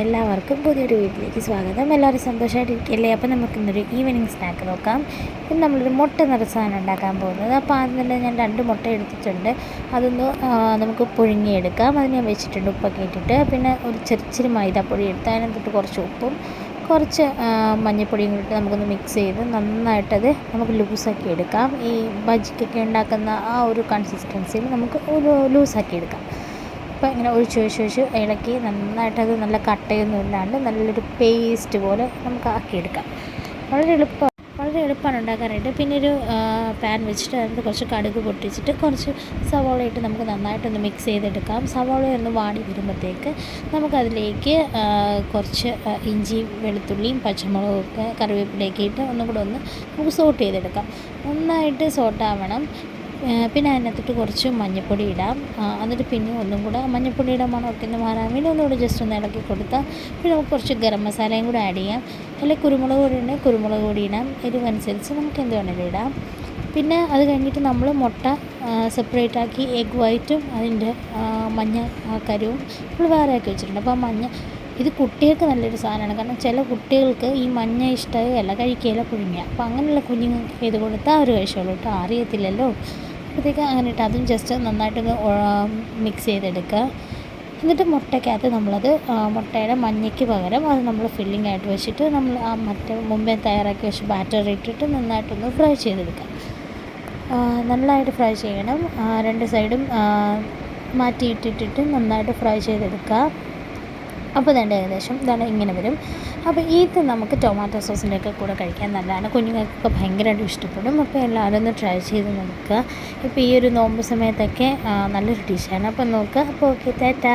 എല്ലാവർക്കും പുതിയൊരു വീട്ടിലേക്ക് സ്വാഗതം. എല്ലാവരും സന്തോഷമായിട്ടിരിക്കുകയല്ലേ? അപ്പോൾ നമുക്കിന്നൊരു ഈവനിങ് സ്നാക്ക് നോക്കാം. ഇന്ന് നമ്മളൊരു മുട്ട നിറച്ചാണ് ഉണ്ടാക്കാൻ പോകുന്നത്. അപ്പോൾ ആദ്യം തന്നെ ഞാൻ 2 മുട്ട എടുത്തിട്ടുണ്ട്. അതൊന്ന് നമുക്ക് പുഴുങ്ങിയെടുക്കാം. അത് ഞാൻ വെച്ചിട്ടുണ്ട് ഉപ്പൊക്കെ ഇട്ടിട്ട്. പിന്നെ ഒരു ചെറിയ മൈദാപ്പൊടി എടുത്ത് അതിനകത്തിട്ട് കുറച്ച് ഉപ്പും കുറച്ച് മഞ്ഞൾപ്പൊടിയും ഇട്ട് നമുക്കൊന്ന് മിക്സ് ചെയ്ത് നന്നായിട്ടത് നമുക്ക് ലൂസാക്കി എടുക്കാം. ഈ ബജിക്കൊക്കെ ഉണ്ടാക്കുന്ന ആ ഒരു കൺസിസ്റ്റൻസിയിൽ നമുക്ക് ഒരു ലൂസാക്കി എടുക്കാം. അപ്പോൾ ഇങ്ങനെ ഒഴിച്ച് ഇളക്കി നന്നായിട്ടത് നല്ല കട്ടയൊന്നും ഇല്ലാണ്ട് നല്ലൊരു പേസ്റ്റ് പോലെ നമുക്ക് ആക്കിയെടുക്കാം. വളരെ എളുപ്പമാണ് ഉണ്ടാക്കാനായിട്ട്. പിന്നെ ഒരു പാൻ വെച്ചിട്ട് അതിൽ കുറച്ച് കടുക് പൊട്ടിച്ചിട്ട് കുറച്ച് സവാള ഇട്ട് നമുക്ക് നന്നായിട്ടൊന്ന് മിക്സ് ചെയ്തെടുക്കാം. സവാള ഒന്ന് വാടി വരുമ്പോഴത്തേക്ക് നമുക്കതിലേക്ക് കുറച്ച് ഇഞ്ചിയും വെളുത്തുള്ളിയും പച്ചമുളകൊക്കെ കറിവേപ്പിലയൊക്കെ ഇട്ട് ഒന്നും കൂടെ ഒന്ന് നമുക്ക് സോട്ട് ചെയ്തെടുക്കാം. നന്നായിട്ട് സോട്ടാവണം. പിന്നെ അതിനകത്തിട്ട് കുറച്ച് മഞ്ഞൾപ്പൊടി ഇടാം. എന്നിട്ട് പിന്നെ ഒന്നും കൂടെ മഞ്ഞൾപ്പൊടിയുടെ മണമൊക്കെ ഒന്ന് മാറാൻ വേണ്ടി ഒന്നുകൂടെ ജസ്റ്റ് ഒന്ന് ഇളക്കി കൊടുത്താൽ പിന്നെ നമുക്ക് കുറച്ച് ഗരം മസാലയും കൂടെ ആഡ് ചെയ്യാം. അല്ലെങ്കിൽ കുരുമുളക് പൊടി ഉണ്ടെങ്കിൽ കുരുമുളക് പൊടി ഇടാം. എരിവനുസരിച്ച് നമുക്ക് എന്ത് വേണമെങ്കിലും ഇടാം. പിന്നെ അത് കഴിഞ്ഞിട്ട് നമ്മൾ മുട്ട സെപ്പറേറ്റ് ആക്കി എഗ് വൈറ്റും അതിൻ്റെ മഞ്ഞ കരുവും നമ്മൾ വേറെ ആക്കി വെച്ചിട്ടുണ്ട്. അപ്പോൾ ഇത് കുട്ടികൾക്ക് നല്ലൊരു സാധനമാണ്. കാരണം ചില കുട്ടികൾക്ക് ഈ മഞ്ഞ ഇഷ്ടമല്ല, കഴിക്കുകയില്ല, പുഴുങ്ങിയ. അപ്പോൾ അങ്ങനെയുള്ള കുഞ്ഞുങ്ങൾക്ക് ചെയ്ത് കൊടുത്താൽ അവർ കഴിച്ചോളൂ കേട്ടോ, അറിയത്തില്ലല്ലോ. അപ്പോഴത്തേക്ക് അങ്ങനെ ഇട്ട് അതും ജസ്റ്റ് നന്നായിട്ടൊന്ന് മിക്സ് ചെയ്തെടുക്കുക. എന്നിട്ട് മുട്ടയ്ക്കകത്ത് നമ്മളത് മുട്ടയുടെ മഞ്ഞയ്ക്ക് പകരം അത് നമ്മൾ ഫില്ലിംഗ് ആയിട്ട് വെച്ചിട്ട് നമ്മൾ ആ മുമ്പേ തയ്യാറാക്കി വെച്ച് ബാറ്റർ ഇട്ടിട്ട് നന്നായിട്ടൊന്ന് ഫ്രൈ ചെയ്തെടുക്കുക. നന്നായിട്ട് ഫ്രൈ ചെയ്യണം. 2 സൈഡും മാറ്റിയിട്ടിട്ട് നന്നായിട്ട് ഫ്രൈ ചെയ്തെടുക്കുക. അപ്പോൾ ഏകദേശം ഇതാണ് ഇങ്ങനെ വരും. അപ്പോൾ ഇത് നമുക്ക് ടൊമാറ്റോ സോസിൻ്റെയൊക്കെ കൂടെ കഴിക്കാൻ നല്ലതാണ്. കുഞ്ഞുങ്ങൾക്കൊക്കെ ഭയങ്കരമായിട്ട് ഇഷ്ടപ്പെടും. അപ്പോൾ എല്ലാവരും ഒന്ന് ട്രൈ ചെയ്ത് നോക്കുക. ഇപ്പോൾ ഈ ഒരു നോമ്പ് സമയത്തൊക്കെ നല്ലൊരു ഡിഷാണ്. അപ്പോൾ നോക്കുക. അപ്പോൾ ഓക്കെ, ടാറ്റാ.